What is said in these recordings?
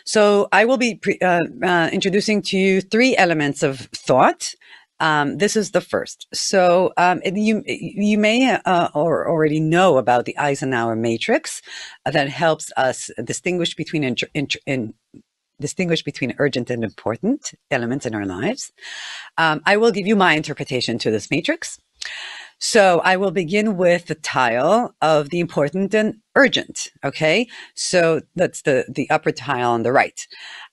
So I will be introducing to you three elements of thought. This is the first. So you may or already know about the Eisenhower Matrix that helps us distinguish between distinguish between urgent and important elements in our lives. I will give you my interpretation to this matrix. So I will begin with the tile of the important and urgent. Okay. So that's the upper tile on the right.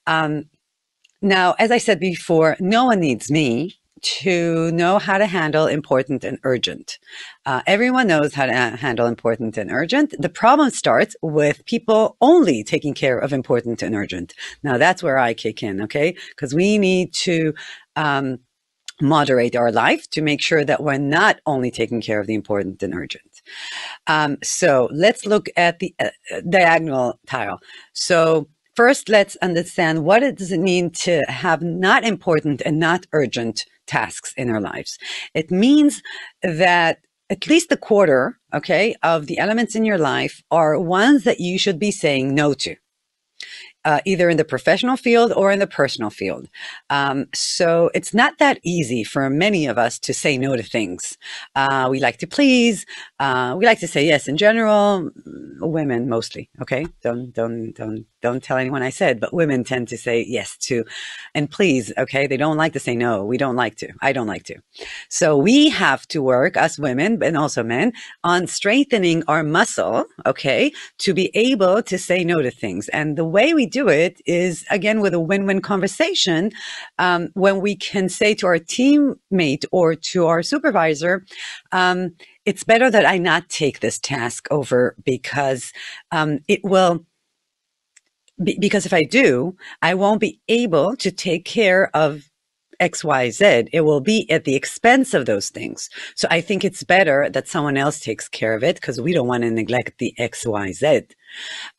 Now, as I said before, no one needs me to know how to handle important and urgent. Everyone knows how to handle important and urgent. The problem starts with people only taking care of important and urgent. Now that's where I kick in. Okay. Because we need to, moderate our life to make sure that we're not only taking care of the important and urgent. So let's look at the diagonal tile. So first, let's understand what does it mean to have not important and not urgent tasks in our lives. It means that at least a quarter, okay, of the elements in your life are ones that you should be saying no to. Either in the professional field or in the personal field. So it's not that easy for many of us to say no to things. We like to please. We like to say yes in general. Women mostly. Okay. Don't tell anyone I said, but women tend to say yes to and please. Okay. They don't like to say no. We don't like to. I don't like to. So we have to work, us women and also men, on strengthening our muscle. Okay. To be able to say no to things. And the way we do it is, again, with a win-win conversation, when we can say to our teammate or to our supervisor, it's better that I not take this task over because because if I do, I won't be able to take care of XYZ. It will be at the expense of those things. So I think it's better that someone else takes care of it because we don't want to neglect the XYZ.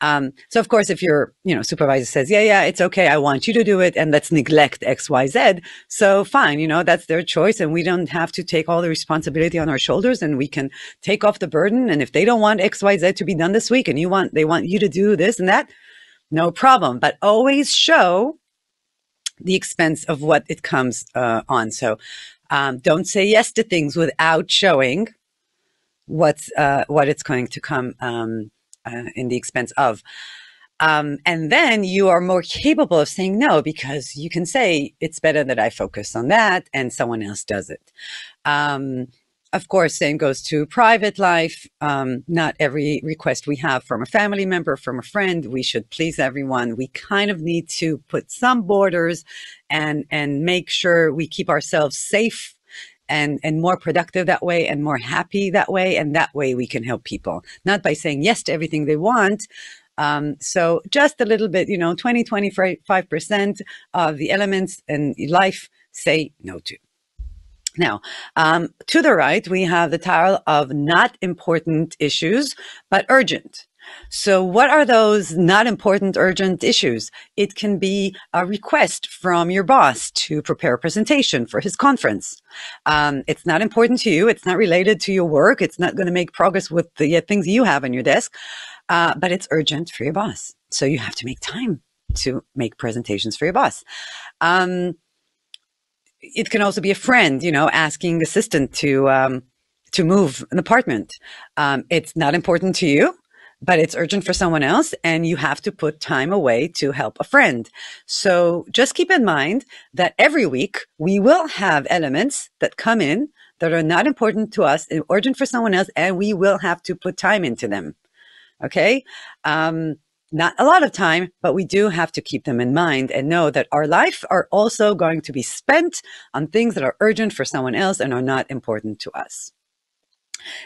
So of course, if your, supervisor says, yeah, it's okay. I want you to do it. And let's neglect XYZ. So fine. That's their choice. And we don't have to take all the responsibility on our shoulders and we can take off the burden. And if they don't want XYZ to be done this week and they want you to do this and that, no problem. But always show the expense of what it comes on. So don't say yes to things without showing what it's going to come in the expense of. And then you are more capable of saying no because you can say it's better that I focus on that and someone else does it. Of course, same goes to private life. Not every request we have from a family member, from a friend, we should please everyone. We kind of need to put some borders and make sure we keep ourselves safe and more productive that way and more happy that way. And that way we can help people, not by saying yes to everything they want. So just a little bit, 20, 25% of the elements in life say no to. Now, to the right, we have the tile of not important issues, but urgent. So what are those not important, urgent issues? It can be a request from your boss to prepare a presentation for his conference. It's not important to you. It's not related to your work. It's not going to make progress with the things you have on your desk, but it's urgent for your boss. So you have to make time to make presentations for your boss. It can also be a friend, asking the assistant to move an apartment. It's not important to you, but it's urgent for someone else, and you have to put time away to help a friend. So just keep in mind that every week we will have elements that come in that are not important to us and urgent for someone else, and we will have to put time into them. Okay? Not a lot of time, but we do have to keep them in mind and know that our life are also going to be spent on things that are urgent for someone else and are not important to us.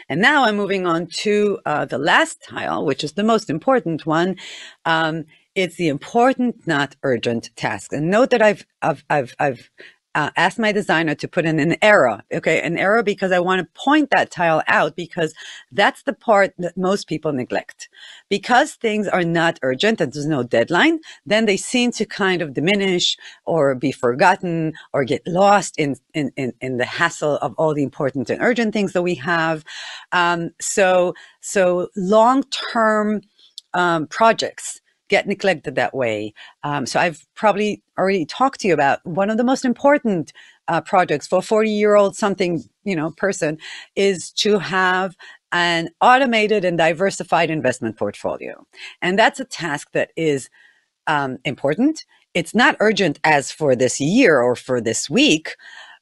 And now I'm moving on to the last tile, which is the most important one. It's the important, not urgent task. And note that I've asked my designer to put in an arrow, okay, an arrow because I want to point that tile out because that's the part that most people neglect. Because things are not urgent and there's no deadline, then they seem to kind of diminish or be forgotten or get lost in the hassle of all the important and urgent things that we have. So long-term projects get neglected that way. So I've probably already talked to you about one of the most important projects for a 40-year-old something, person is to have an automated and diversified investment portfolio. And that's a task that is important. It's not urgent as for this year or for this week,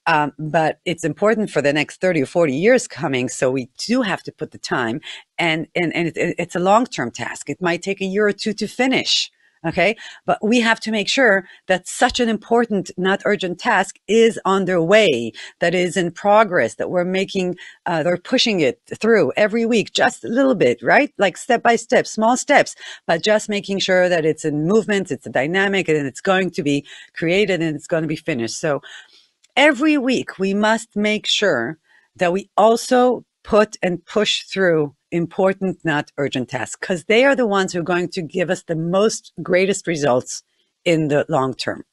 but it's important for the next 30 or 40 years coming. So we do have to put the time, and it's a long-term task. It might take a year or two to finish. Okay. But we have to make sure that such an important, not urgent task is underway, that is in progress, that we're making, they're pushing it through every week, just a little bit, right? Like step by step, small steps, but just making sure that it's in movement, it's a dynamic, and it's going to be created and it's going to be finished. So every week, we must make sure that we also put and push through important, not urgent tasks, because they are the ones who are going to give us the greatest results in the long term.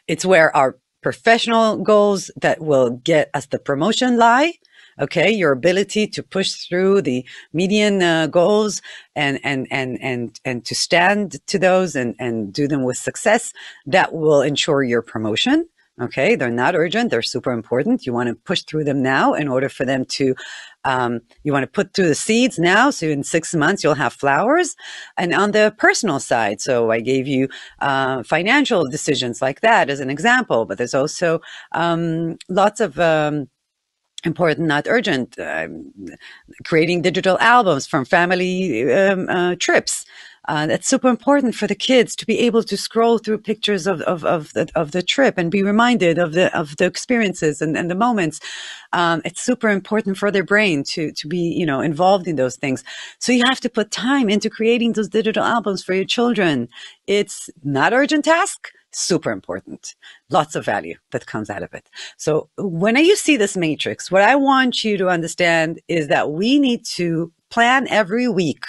It's where our professional goals that will get us the promotion lie. Okay, your ability to push through the median goals and to stand to those and do them with success, that will ensure your promotion. Okay, they're not urgent, they're super important. You want to push through them now in order for them to, you want to put through the seeds now, so in 6 months you'll have flowers. And on the personal side, so I gave you financial decisions like that as an example, but there's also lots of important, not urgent, creating digital albums from family trips. That's super important for the kids to be able to scroll through pictures of the trip and be reminded of the experiences and the moments. It's super important for their brain to be, involved in those things. So you have to put time into creating those digital albums for your children. It's not an urgent task. Super important. Lots of value that comes out of it. So when you see this matrix, what I want you to understand is that we need to plan every week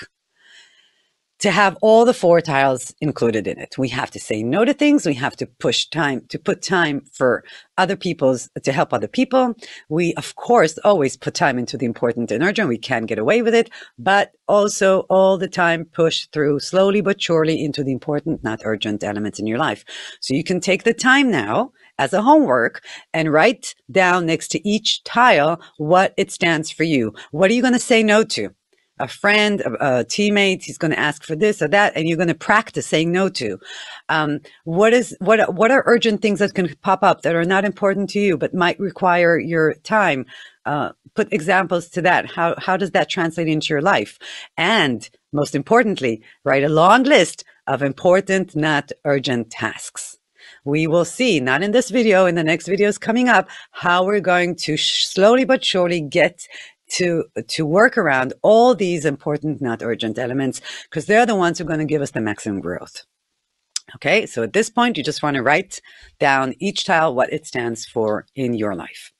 to have all the 4 tiles included in it. We have to say no to things. We have to put time for other people's, to help other people. We, of course, always put time into the important and urgent. We can't get away with it, but also all the time push through slowly but surely into the important, not urgent elements in your life. So you can take the time now as a homework and write down next to each tile what it stands for you. What are you going to say no to? A friend, a teammate, he's going to ask for this or that, and you're going to practice saying no to. What are urgent things that can pop up that are not important to you, but might require your time? Put examples to that. How does that translate into your life? And most importantly, write a long list of important, not urgent tasks. We will see, not in this video, in the next videos coming up, how we're going to slowly but surely get to work around all these important, not urgent elements, because they're the ones who are going to give us the maximum growth. Okay, so at this point, you just want to write down each tile, what it stands for in your life.